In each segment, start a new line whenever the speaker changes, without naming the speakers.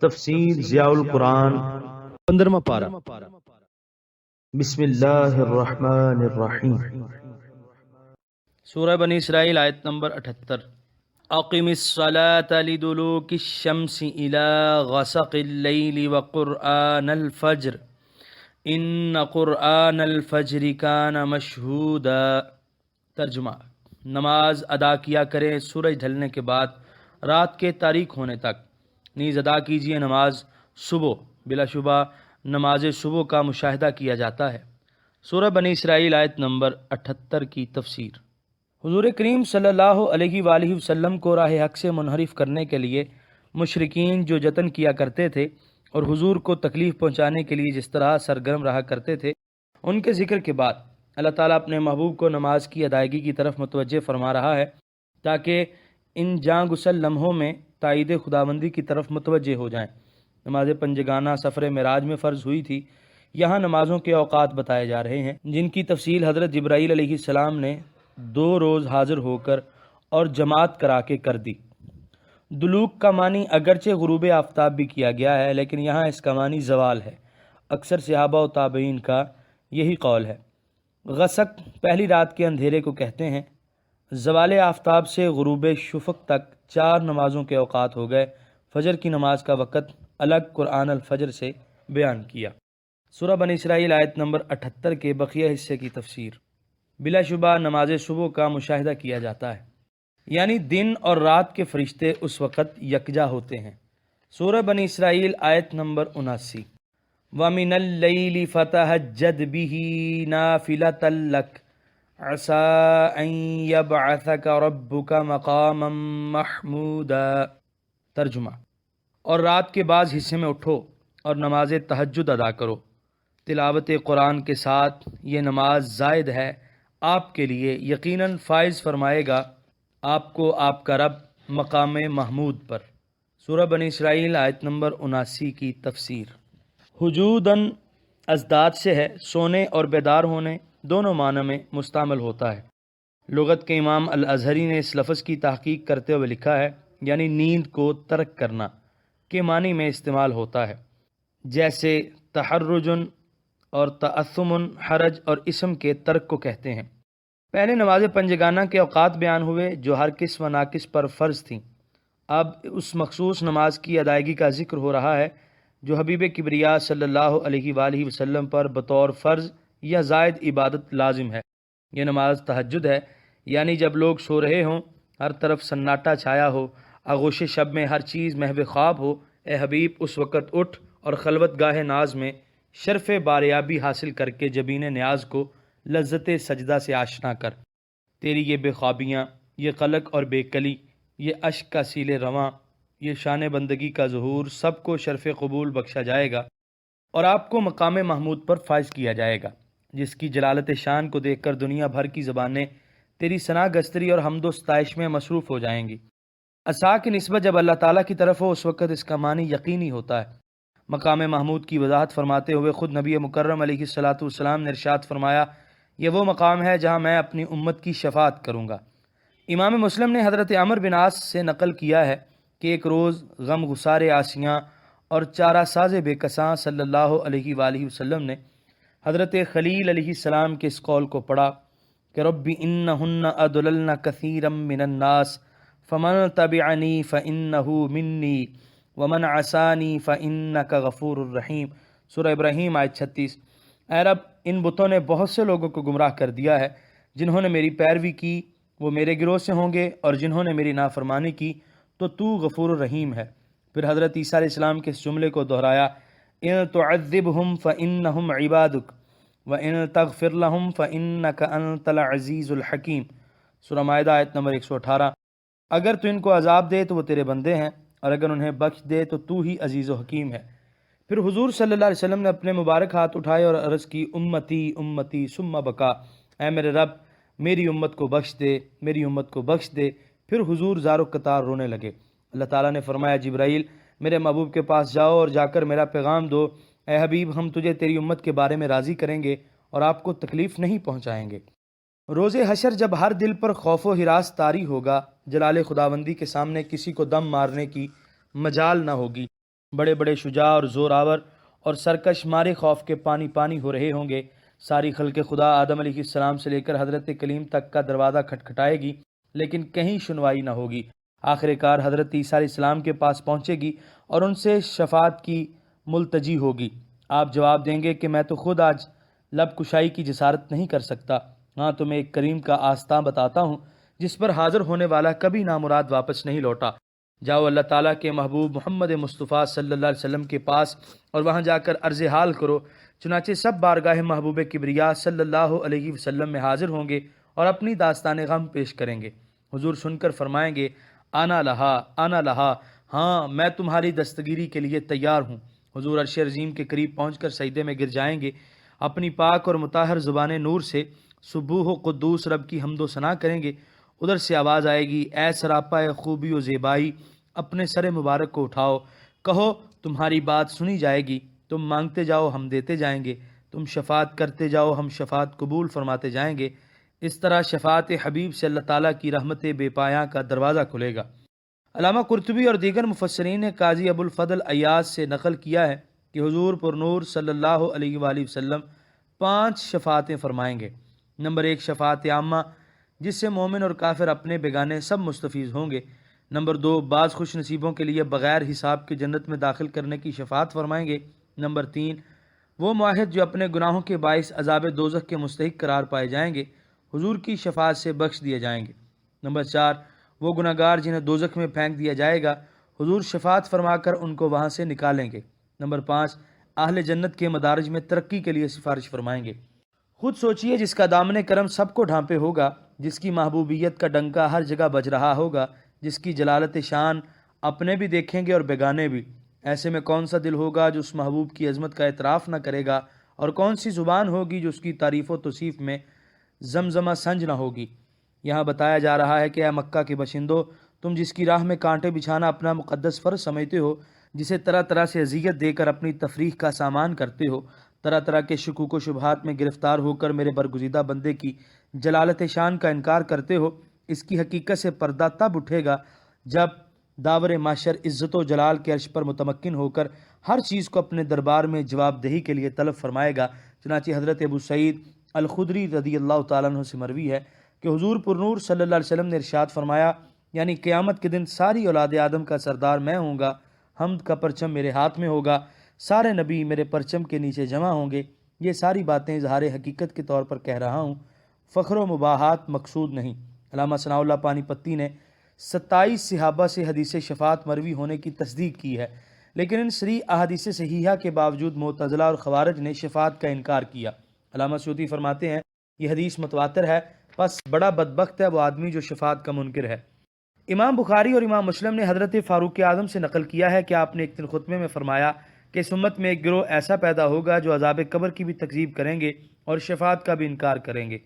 تفسیر ضیاء القرآن
15واں پارہ۔
بسم اللہ الرحمن الرحیم۔
سورہ بنی اسرائیل آیت نمبر 78۔ اقم الصلاة لدلوک الشمس الى غسق اللیل وقرآن الفجر ان قرآن الفجر کان مشہودا۔ ترجمہ: نماز ادا کیا کریں سورج ڈھلنے کے بعد رات کے تاریک ہونے تک، نیز ادا کیجیے نماز صبح، بلا شبہ نماز صبح کا مشاہدہ کیا جاتا ہے۔ سورہ بنی اسرائیل آیت نمبر 78 کی تفسیر۔ حضور کریم صلی اللہ علیہ وآلہ وسلم کو راہ حق سے منحرف کرنے کے لیے مشرکین جو جتن کیا کرتے تھے اور حضور کو تکلیف پہنچانے کے لیے جس طرح سرگرم رہا کرتے تھے، ان کے ذکر کے بعد اللہ تعالیٰ اپنے محبوب کو نماز کی ادائیگی کی طرف متوجہ فرما رہا ہے تاکہ ان جاں گسل لمحوں میں تائید خداوندی کی طرف متوجہ ہو جائیں۔ نماز پنجگانہ سفر معراج میں فرض ہوئی تھی۔ یہاں نمازوں کے اوقات بتائے جا رہے ہیں جن کی تفصیل حضرت جبرائیل علیہ السلام نے 2 روز حاضر ہو کر اور جماعت کرا کے کر دی۔ دلوک کا معنی اگرچہ غروب آفتاب بھی کیا گیا ہے، لیکن یہاں اس کا معنی زوال ہے۔ اکثر صحابہ و تابعین کا یہی قول ہے۔ غسق پہلی رات کے اندھیرے کو کہتے ہیں۔ زوال آفتاب سے غروب شفق تک 4 نمازوں کے اوقات ہو گئے۔ فجر کی نماز کا وقت الگ قرآن الفجر سے بیان کیا۔ سورہ بنی اسرائیل آیت نمبر 78 کے بقیہ حصے کی تفسیر۔ بلا شبہ نماز صبح کا مشاہدہ کیا جاتا ہے، یعنی دن اور رات کے فرشتے اس وقت یکجا ہوتے ہیں۔ سورہ بنی اسرائیل آیت نمبر 79۔ وَمِنَ اللَّيْلِ فَتَهَجَّدْ بِهِ نَافِلَةً لَكَ عَسَىٰ أَن يَبْعَثَكَ رَبُّكَ مَقَامًا مَحْمُودًا۔ ترجمہ: اور رات کے بعض حصے میں اٹھو اور نماز تہجد ادا کرو۔ تلاوت قرآن کے ساتھ یہ نماز زائد ہے آپ کے لیے، یقیناً فائز فرمائے گا آپ کو آپ کا رب مقام محمود پر۔ سورہ بنی اسرائیل آیت نمبر 79 کی تفسیر۔ حجوداً ازداد سے ہے، سونے اور بیدار ہونے دونوں معنی میں مستعمل ہوتا ہے۔ لغت کے امام الازہری نے اس لفظ کی تحقیق کرتے ہوئے لکھا ہے، یعنی نیند کو ترک کرنا کے معنی میں استعمال ہوتا ہے، جیسے تحرجن اور تعثمن حرج اور اسم کے ترک کو کہتے ہیں۔ پہلے نماز پنجگانہ کے اوقات بیان ہوئے جو ہر کس و ناقص پر فرض تھیں۔ اب اس مخصوص نماز کی ادائیگی کا ذکر ہو رہا ہے جو حبیب کبریا صلی اللہ علیہ وآلہ وسلم پر بطور فرض یا زائد عبادت لازم ہے۔ یہ نماز تہجد ہے، یعنی جب لوگ سو رہے ہوں، ہر طرف سناٹا چھایا ہو، آغوش شب میں ہر چیز محو خواب ہو، اے حبیب اس وقت اٹھ اور خلوت گاہ ناز میں شرف باریابی حاصل کر کے جبین نیاز کو لذت سجدہ سے آشنا کر۔ تیری یہ بے خوابیاں، یہ قلق اور بے کلی، یہ اشک کا سیل رواں، یہ شان بندگی کا ظہور، سب کو شرف قبول بخشا جائے گا اور آپ کو مقام محمود پر فائز کیا جائے گا، جس کی جلالت شان کو دیکھ کر دنیا بھر کی زبانیں تیری ثنا گستری اور حمد و ستائش میں مصروف ہو جائیں گی۔ عصا کی نسبت جب اللہ تعالیٰ کی طرف ہو اس وقت اس کا معنی یقینی ہوتا ہے۔ مقام محمود کی وضاحت فرماتے ہوئے خود نبی مکرم علیہ الصلاۃ والسلام نے ارشاد فرمایا، یہ وہ مقام ہے جہاں میں اپنی امت کی شفاعت کروں گا۔ امام مسلم نے حضرت عمر بن عاص سے نقل کیا ہے کہ ایک روز غم گسار آسیاں اور چارہ ساز بے کساں صلی اللہ علیہ وآلہ وسلم نے حضرت خلیل علیہ السلام کے اس قول کو پڑھا کہ رب انہن اضللن کثیرا من الناس فمن تبعنی فانہ منی ومن عصانی فانک غفور الرحیم۔ سورہ ابراہیم آیت 36۔ اے رب، ان بتوں نے بہت سے لوگوں کو گمراہ کر دیا ہے، جنہوں نے میری پیروی کی وہ میرے گروہ سے ہوں گے، اور جنہوں نے میری نافرمانی کی تو غفور الرحیم ہے۔ پھر حضرت عیسیٰ علیہ السلام کے اس جملے کو دہرایا، ان تعذبہم فانہم عبادک وان تغفر لہم فانک انت العزیز الحکیم۔ سورہ مائدہ آیت نمبر 118۔ اگر تو ان کو عذاب دے تو وہ تیرے بندے ہیں، اور اگر انہیں بخش دے تو ہی عزیز و حکیم ہے۔ پھر حضور صلی اللہ علیہ وسلم نے اپنے مبارک ہاتھ اٹھائے اور عرض کی، امتی امتی ثم بکا، اے میرے رب میری امت کو بخش دے، میری امت کو بخش دے۔ پھر حضور زار و قطار رونے لگے۔ اللہ تعالیٰ نے فرمایا، جبرائیل میرے محبوب کے پاس جاؤ اور جا کر میرا پیغام دو، اے حبیب ہم تجھے تیری امت کے بارے میں راضی کریں گے اور آپ کو تکلیف نہیں پہنچائیں گے۔ روز حشر جب ہر دل پر خوف و ہراس طاری ہوگا، جلال خداوندی کے سامنے کسی کو دم مارنے کی مجال نہ ہوگی، بڑے بڑے شجاع اور زوراور اور سرکش مارے خوف کے پانی پانی ہو رہے ہوں گے۔ ساری خلق خدا آدم علیہ السلام سے لے کر حضرت کلیم تک کا دروازہ کھٹکھٹائے گی، لیکن کہیں سنوائی نہ ہوگی۔ آخر کار حضرت عیسیٰ علیہ السلام کے پاس پہنچے گی اور ان سے شفاعت کی ملتجی ہوگی۔ آپ جواب دیں گے کہ میں تو خود آج لب کشائی کی جسارت نہیں کر سکتا، ہاں تمہیں ایک کریم کا آستاں بتاتا ہوں جس پر حاضر ہونے والا کبھی نامراد واپس نہیں لوٹا۔ جاؤ اللہ تعالیٰ کے محبوب محمد مصطفیٰ صلی اللہ علیہ وسلم کے پاس اور وہاں جا کر عرض حال کرو۔ چنانچہ سب بارگاہ محبوب کبریا صلی اللہ علیہ وسلم میں حاضر ہوں گے اور اپنی داستان غم پیش کریں گے۔ حضور سن کر فرمائیں گے آنا لہا، ہاں میں تمہاری دستگیری کے لیے تیار ہوں۔ حضور عرش عظیم کے قریب پہنچ کر سجدے میں گر جائیں گے، اپنی پاک اور مطہر زبان نور سے سبوح و قدوس رب کی حمد و ثنا کریں گے۔ ادھر سے آواز آئے گی اے سراپا خوبی و زیبائی، اپنے سر مبارک کو اٹھاؤ، کہو تمہاری بات سنی جائے گی۔ تم مانگتے جاؤ ہم دیتے جائیں گے، تم شفاعت کرتے جاؤ ہم شفاعت قبول فرماتے جائیں گے۔ اس طرح شفاعت حبیب سے اللہ تعالیٰ کی رحمت بے پایاں کا دروازہ کھلے گا۔ علامہ قرطبی اور دیگر مفسرین نے قاضی ابو الفضل ایاز سے نقل کیا ہے کہ حضور پر نور صلی اللہ علیہ وآلہ وسلم 5 شفاعتیں فرمائیں گے۔ نمبر 1 شفاعت عامہ، جس سے مومن اور کافر اپنے بیگانے سب مستفیض ہوں گے۔ نمبر 2 بعض خوش نصیبوں کے لیے بغیر حساب کے جنت میں داخل کرنے کی شفاعت فرمائیں گے۔ نمبر 3 وہ معاہد جو اپنے گناہوں کے باعث عذاب دوزخ کے مستحق قرار پائے جائیں گے، حضور کی شفاعت سے بخش دیے جائیں گے۔ نمبر 4 وہ گناہگار جنہیں دوزخ میں پھینک دیا جائے گا، حضور شفاعت فرما کر ان کو وہاں سے نکالیں گے۔ نمبر 5 اہل جنت کے مدارج میں ترقی کے لیے سفارش فرمائیں گے۔ خود سوچئے جس کا دامن کرم سب کو ڈھانپے ہوگا، جس کی محبوبیت کا ڈنکا ہر جگہ بج رہا ہوگا، جس کی جلالت شان اپنے بھی دیکھیں گے اور بیگانے بھی، ایسے میں کون سا دل ہوگا جو اس محبوب کی عظمت کا اعتراف نہ کرے گا، اور کون سی زبان ہوگی جو اس کی تعریف و توصیف میں زمزمہ سنج نہ ہوگی۔ یہاں بتایا جا رہا ہے کہ اے مکہ کے باشندو، تم جس کی راہ میں کانٹے بچھانا اپنا مقدس فرض سمجھتے ہو، جسے طرح طرح سے اذیت دے کر اپنی تفریح کا سامان کرتے ہو، طرح طرح کے شکوک و شبہات میں گرفتار ہو کر میرے برگزیدہ بندے کی جلالت شان کا انکار کرتے ہو، اس کی حقیقت سے پردہ تب اٹھے گا جب داور معاشر عزت و جلال کے عرش پر متمکن ہو کر ہر چیز کو اپنے دربار میں جواب دہی کے لیے طلب فرمائے گا۔ چنانچہ حضرت ابو سعید الخدری رضی اللہ تعالیٰ عنہ سے مروی ہے کہ حضور پر نور صلی اللہ علیہ وسلم نے ارشاد فرمایا، یعنی قیامت کے دن ساری اولاد آدم کا سردار میں ہوں گا، حمد کا پرچم میرے ہاتھ میں ہوگا، سارے نبی میرے پرچم کے نیچے جمع ہوں گے۔ یہ ساری باتیں اظہار حقیقت کے طور پر کہہ رہا ہوں، فخر و مباحات مقصود نہیں۔ علامہ ثناء اللہ پانی پتی نے 27 صحابہ سے حدیث شفاعت مروی ہونے کی تصدیق کی ہے، لیکن ان صریح احادیث صحیحہ کے باوجود معتزلہ اور خوارج نے شفاعت کا انکار کیا۔ علامہ سیوطی فرماتے ہیں یہ حدیث متواتر ہے، پس بڑا بدبخت ہے وہ آدمی جو شفاعت کا منکر ہے۔ امام بخاری اور امام مسلم نے حضرت فاروق اعظم سے نقل کیا ہے کہ آپ نے ایک دن خطبے میں فرمایا کہ اس امت میں ایک گروہ ایسا پیدا ہوگا جو عذاب قبر کی بھی تکذیب کریں گے اور شفاعت کا بھی انکار کریں گے۔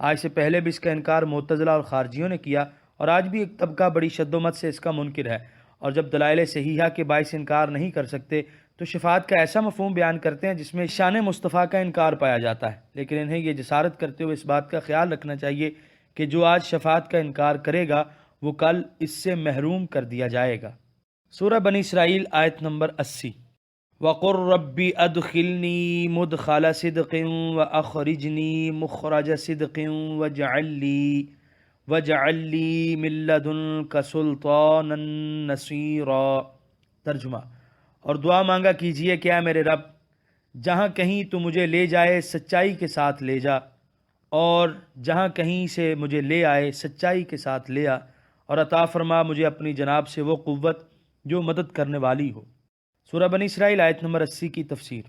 آج سے پہلے بھی اس کا انکار معتزلہ اور خارجیوں نے کیا، اور آج بھی ایک طبقہ بڑی شد و مت سے اس کا منکر ہے، اور جب دلائل صحیحہ کے باعث انکار نہیں کر سکتے تو شفاعت کا ایسا مفہوم بیان کرتے ہیں جس میں شان مصطفیٰ کا انکار پایا جاتا ہے۔ لیکن انہیں یہ جسارت کرتے ہوئے اس بات کا خیال رکھنا چاہیے کہ جو آج شفاعت کا انکار کرے گا وہ کل اس سے محروم کر دیا جائے گا۔ سورہ بنی اسرائیل آیت نمبر 80۔ وَقُلْ رَبِّ أَدْخِلْنِي مُدْخَلَ صِدْقٍ وَأَخْرِجْنِي مُخْرَجَ صِدْقٍ وَاجْعَلْ لِي مِن لَّدُنكَ سُلْطَانًا نَّصِيرًا۔ ترجمہ، اور دعا مانگا کیجئے کہ اے میرے رب، جہاں کہیں تو مجھے لے جائے سچائی کے ساتھ لے جا، اور جہاں کہیں سے مجھے لے آئے سچائی کے ساتھ لے آ، اور عطا فرما مجھے اپنی جناب سے وہ قوت جو مدد کرنے والی ہو۔ سورہ بنی اسرائیل آیت نمبر 80 کی تفسیر۔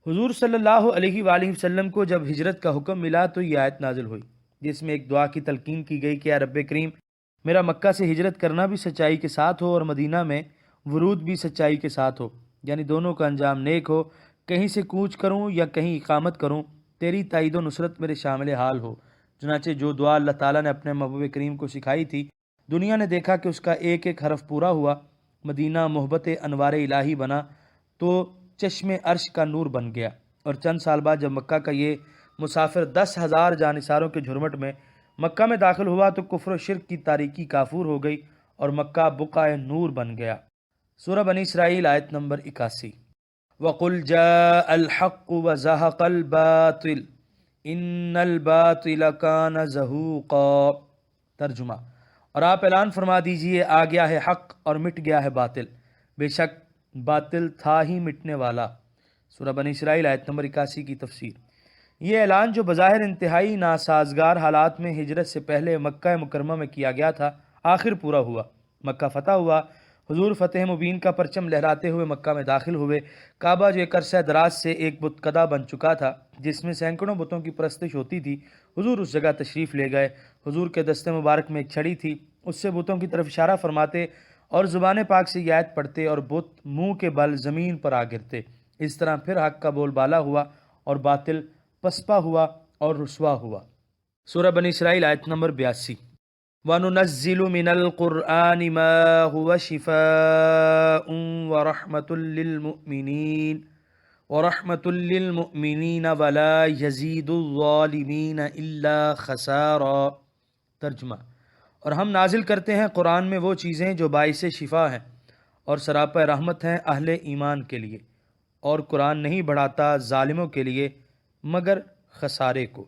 حضور صلی اللہ علیہ وآلہ وسلم کو جب ہجرت کا حکم ملا تو یہ آیت نازل ہوئی، جس میں ایک دعا کی تلقین کی گئی کہ اے رب کریم، میرا مکہ سے ہجرت کرنا بھی سچائی کے ساتھ ہو اور مدینہ میں ورود بھی سچائی کے ساتھ ہو، یعنی دونوں کا انجام نیک ہو، کہیں سے کوچ کروں یا کہیں اقامت کروں، تیری تائید و نصرت میرے شامل حال ہو۔ چنانچہ جو دعا اللہ تعالیٰ نے اپنے محبوب کریم کو سکھائی تھی، دنیا نے دیکھا کہ اس کا ایک ایک حرف پورا ہوا، مدینہ محبت انوار الہی بنا تو چشم عرش کا نور بن گیا، اور چند سال بعد جب مکہ کا یہ مسافر 10,000 جانثاروں کے جھرمٹ میں مکہ میں داخل ہوا تو کفر و شرک کی تاریکی کافور ہو گئی اور مکہ بقعہ نور بن گیا۔ سورہ بنی اسرائیل آیت نمبر 81۔ وَقُلْ جَاءَ الْحَقُّ وَزَهَقَ الْبَاطِلُ إِنَّ الْبَاطِلَ كَانَ زَهُوقًا۔ ترجمہ، اور آپ اعلان فرما دیجئے آ گیا ہے حق اور مٹ گیا ہے باطل، بے شک باطل تھا ہی مٹنے والا۔ سورہ بنی اسرائیل آیت نمبر 81 کی تفسیر۔ یہ اعلان جو بظاہر انتہائی ناسازگار حالات میں ہجرت سے پہلے مکہ مکرمہ میں کیا گیا تھا، آخر پورا ہوا۔ مکہ فتح ہوا، حضور فتح مبین کا پرچم لہراتے ہوئے مکہ میں داخل ہوئے۔ کعبہ جو ایک عرصہ دراز سے ایک بت کدہ بن چکا تھا، جس میں سینکڑوں بتوں کی پرستش ہوتی تھی، حضور اس جگہ تشریف لے گئے۔ حضور کے دست مبارک میں ایک چھڑی تھی، اس سے بتوں کی طرف اشارہ فرماتے اور زبان پاک سے یہ آیت پڑھتے اور بت منہ کے بل زمین پر آ گرتے۔ اس طرح پھر حق کا بول بالا ہوا اور باطل پسپا ہوا اور رسوا ہوا۔ سورہ بنی اسرائیل آیت نمبر 82۔ وَنُنَزِّلُ مِنَ الْقُرْآنِ مَا هُوَ شِفَاءٌ وَرَحْمَةٌ لِّلْمُؤْمِنِينَ وَلَا يَزِيدُ الظَّالِمِينَ إِلَّا خَسَارًا۔ ترجمہ، اور ہم نازل کرتے ہیں قرآن میں وہ چیزیں جو باعث شفا ہیں اور سراپا رحمت ہیں اہل ایمان کے لیے، اور قرآن نہیں بڑھاتا ظالموں کے لیے مگر خسارے کو۔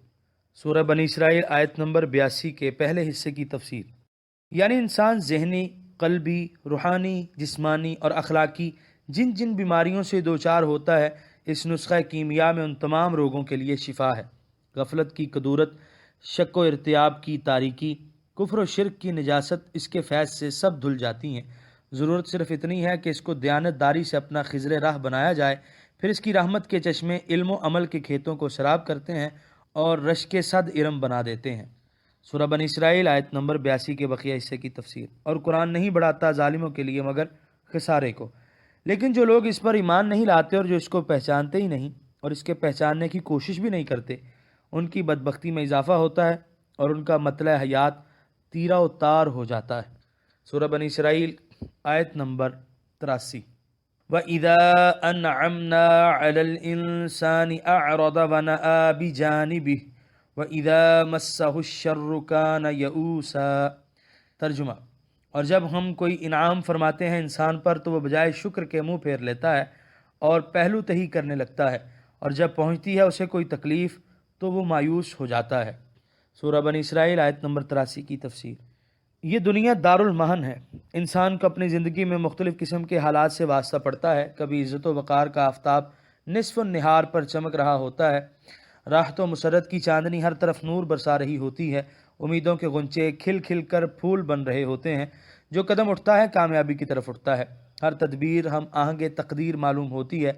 سورہ بنی اسرائیل آیت نمبر 82 کے پہلے حصے کی تفسیر۔ یعنی انسان ذہنی، قلبی، روحانی، جسمانی اور اخلاقی جن جن بیماریوں سے دوچار ہوتا ہے، اس نسخہ کیمیا میں ان تمام روگوں کے لیے شفا ہے۔ غفلت کی کدورت، شک و ارتیاب کی تاریکی، کفر و شرک کی نجاست اس کے فیض سے سب دھل جاتی ہیں۔ ضرورت صرف اتنی ہے کہ اس کو دیانت داری سے اپنا خضر راہ بنایا جائے، پھر اس کی رحمت کے چشمے علم و عمل کے کھیتوں کو سراب کرتے ہیں اور رشک صد ارم بنا دیتے ہیں۔ سورہ بنی اسرائیل آیت نمبر 82 کے بقیہ حصے کی تفسیر۔ اور قرآن نہیں بڑھاتا ظالموں کے لیے مگر خسارے کو۔ لیکن جو لوگ اس پر ایمان نہیں لاتے اور جو اس کو پہچانتے ہی نہیں اور اس کے پہچاننے کی کوشش بھی نہیں کرتے، ان کی بدبختی میں اضافہ ہوتا ہے اور ان کا مطلع حیات تیرہ و تار ہو جاتا ہے۔ سورہ بنی اسرائیل آیت نمبر 83۔ وَإِذَا أَنْعَمْنَا عَلَى الْإِنسَانِ أَعْرَضَ وَنَأَىٰ بِجَانِبِهِ وَإِذَا مَسَّهُ الشَّرُّ كَانَ يَئُوسًا۔ ترجمہ، اور جب ہم کوئی انعام فرماتے ہیں انسان پر تو وہ بجائے شکر کے منہ پھیر لیتا ہے اور پہلو تہی کرنے لگتا ہے، اور جب پہنچتی ہے اسے کوئی تکلیف تو وہ مایوس ہو جاتا ہے۔ سورہ بنی اسرائیل آیت نمبر 83 کی تفسیر۔ یہ دنیا دار المحن ہے۔ انسان کو اپنی زندگی میں مختلف قسم کے حالات سے واسطہ پڑتا ہے۔ کبھی عزت و وقار کا آفتاب نصف النہار پر چمک رہا ہوتا ہے، راحت و مسرت کی چاندنی ہر طرف نور برسا رہی ہوتی ہے، امیدوں کے غنچے کھل کھل کر پھول بن رہے ہوتے ہیں، جو قدم اٹھتا ہے کامیابی کی طرف اٹھتا ہے، ہر تدبیر ہم آہنگ تقدیر معلوم ہوتی ہے،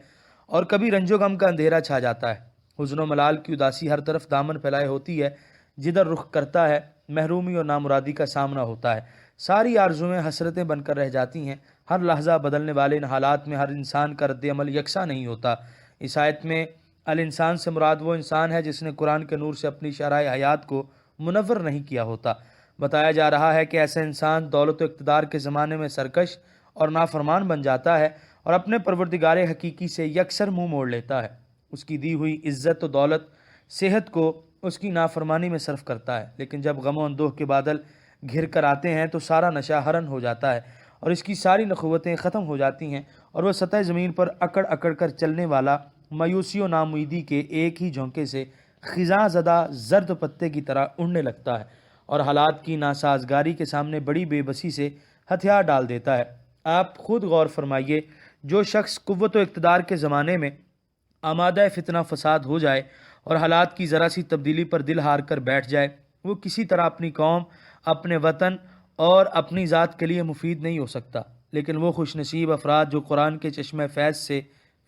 اور کبھی رنج و غم کا اندھیرا چھا جاتا ہے، حزن و ملال کی اداسی ہر طرف دامن پھیلائے ہوتی ہے، جدھر رخ کرتا ہے محرومی اور نامرادی کا سامنا ہوتا ہے، ساری آرزویں حسرتیں بن کر رہ جاتی ہیں، ہر لحظہ بدلنے والے ان حالات میں ہر انسان کا رد عمل یکساں نہیں ہوتا۔ اس آیت میں الانسان سے مراد وہ انسان ہے جس نے قرآن کے نور سے اپنی شرائع حیات کو منور نہیں کیا ہوتا۔ بتایا جا رہا ہے کہ ایسا انسان دولت و اقتدار کے زمانے میں سرکش اور نافرمان بن جاتا ہے اور اپنے پروردگار حقیقی سے یکسر منہ موڑ لیتا ہے، اس کی دی ہوئی عزت و دولت، صحت کو اس کی نافرمانی میں صرف کرتا ہے، لیکن جب غم و اندوہ کے بادل گھر کر آتے ہیں تو سارا نشہ حرن ہو جاتا ہے اور اس کی ساری نخوتیں ختم ہو جاتی ہیں اور وہ سطح زمین پر اکڑ اکڑ کر چلنے والا مایوسی و ناامیدی کے ایک ہی جھونکے سے خزاں زدہ زرد پتے کی طرح اڑنے لگتا ہے اور حالات کی ناسازگاری کے سامنے بڑی بے بسی سے ہتھیار ڈال دیتا ہے۔ آپ خود غور فرمائیے، جو شخص قوت و اقتدار کے زمانے میں آمادہ فتنہ فساد ہو جائے اور حالات کی ذرا سی تبدیلی پر دل ہار کر بیٹھ جائے، وہ کسی طرح اپنی قوم، اپنے وطن اور اپنی ذات کے لیے مفید نہیں ہو سکتا۔ لیکن وہ خوش نصیب افراد جو قرآن کے چشمہ فیض سے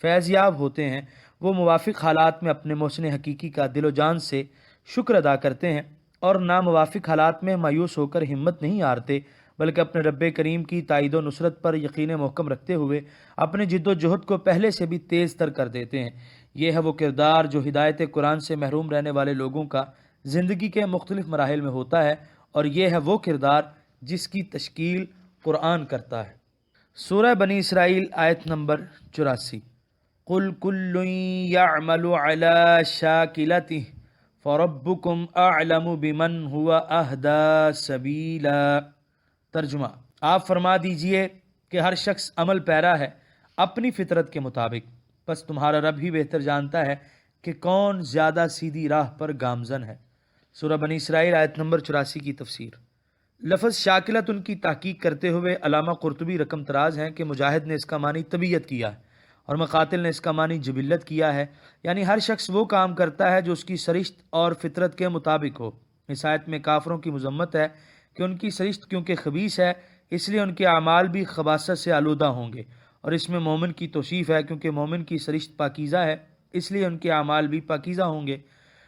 فیض یاب ہوتے ہیں، وہ موافق حالات میں اپنے محسن حقیقی کا دل و جان سے شکر ادا کرتے ہیں اور ناموافق حالات میں مایوس ہو کر ہمت نہیں ہارتے، بلکہ اپنے رب کریم کی تائید و نصرت پر یقین محکم رکھتے ہوئے اپنے جد و جہد کو پہلے سے بھی تیز تر کر دیتے ہیں۔ یہ ہے وہ کردار جو ہدایت قرآن سے محروم رہنے والے لوگوں کا زندگی کے مختلف مراحل میں ہوتا ہے، اور یہ ہے وہ کردار جس کی تشکیل قرآن کرتا ہے۔ سورہ بنی اسرائیل آیت نمبر 84۔ قُلْ كُلٌّ يَعْمَلُ عَلَى شَاكِلَتِهِ فَرَبُّكُمْ أَعْلَمُ بِمَنْ هُوَ أَهْدَىٰ سَبِيلًا۔ ترجمہ، آپ فرما دیجئے کہ ہر شخص عمل پیرا ہے اپنی فطرت کے مطابق، بس تمہارا رب ہی بہتر جانتا ہے کہ کون زیادہ سیدھی راہ پر گامزن ہے۔ سورہ بنی اسرائیل آیت نمبر 84 کی تفسیر۔ لفظ شاکلت ان کی تحقیق کرتے ہوئے علامہ قرطبی رقم تراز ہیں کہ مجاہد نے اس کا معنی طبیعت کیا ہے اور مقاتل نے اس کا معنی جبلت کیا ہے، یعنی ہر شخص وہ کام کرتا ہے جو اس کی سرشت اور فطرت کے مطابق ہو۔ اس آیت میں کافروں کی مذمت ہے کہ ان کی سرشت کیونکہ خبیث ہے اس لیے ان کے اعمال بھی خباثت سے آلودہ ہوں گے، اور اس میں مومن کی توصیف ہے کیونکہ مومن کی سرشت پاکیزہ ہے اس لیے ان کے اعمال بھی پاکیزہ ہوں گے۔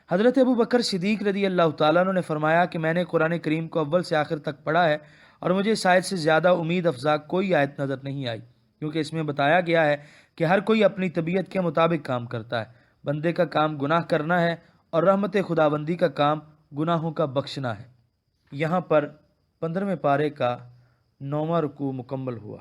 حضرت ابو بکر صدیق رضی اللہ تعالیٰ عنہ نے فرمایا کہ میں نے قرآن کریم کو اول سے آخر تک پڑھا ہے اور مجھے اس آیت سے زیادہ امید افزا کوئی آیت نظر نہیں آئی، کیونکہ اس میں بتایا گیا ہے کہ ہر کوئی اپنی طبیعت کے مطابق کام کرتا ہے۔ بندے کا کام گناہ کرنا ہے اور رحمت خداوندی کا کام گناہوں کا بخشنا ہے۔ یہاں پر 15ویں پارے کا 9واں رکوع مکمل ہوا۔